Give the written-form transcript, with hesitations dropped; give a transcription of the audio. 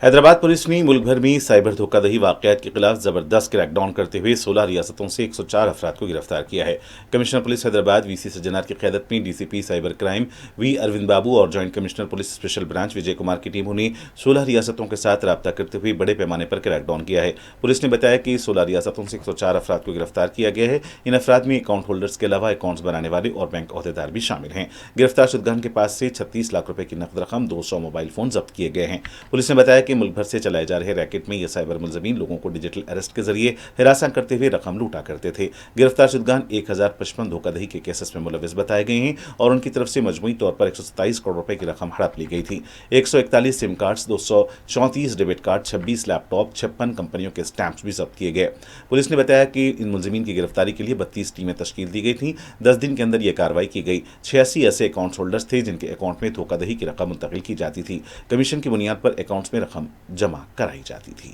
Hyderabad police نے ملک بھر میں سائبر دھوکہ دہی واقعات کے خلاف زبردست کریک ڈاؤن کرتے ہوئے 16 ریاستوں سے 104 افراد کو گرفتار کیا ہے۔ Commissioner police Hyderabad V C Sajjanar کی قیادت میں D C P cyber crime V Arvind Babu اور joint commissioner police special branch Vijay Kumar کی ٹیموں نے 16 ریاستوں کے ساتھ رابطہ کرتے ہوئے بڑے پیمانے پر کریک ڈاؤن کیا ہے۔ پولیس نے بتایا کہ 16 ریاستوں سے 104 افراد کو گرفتار کیا گیا ہے۔ ان افراد میں اکاؤنٹ ہولڈرز کے علاوہ اکاؤنٹس بنانے والے اور بینک عہدیدار بھی شامل ہیں۔ گرفتار شدگان کے پاس سے 36 لاکھ روپے کی نقد رقم، 200 موبائل فون ضبط کیے گئے ہیں۔ پولیس نے بتایا کہ ملک بھر سے چلائے جا رہے ریکٹ میں یہ سائبر ملزمین لوگوں کو ڈیجیٹل اریسٹ کے ذریعے ہراساں کرتے ہوئے رقم لوٹا کرتے تھے۔ گرفتار شدگان 1055 دھوکہ دہی کے کیسز میں ملوث بتائے گئے ہیں اور ان کی طرف سے مجموعی طور پر 127 کروڑ روپے کی رقم ہڑپ لی گئی تھی۔ 141 سم کارڈز، 234 ڈیبٹ کارڈ، 26 لیپ ٹاپ، 56 کمپنیوں کے اسٹیمپس بھی ضبط کیے گئے۔ پولیس نے بتایا کہ ان ملزمین کی گرفتاری کے لیے 32 ٹیمیں تشکیل دی گئی تھیں۔ 10 دن کے اندر یہ کارروائی کی گئی۔ 86 ایسے اکاؤنٹ ہولڈرز تھے جن کے اکاؤنٹ میں دھوکہ دہی کی رقم منتقل کی جاتی تھی۔ کمیشن کی بنیاد پر اکاؤنٹس میں رقم جمع کرائی جاتی تھی۔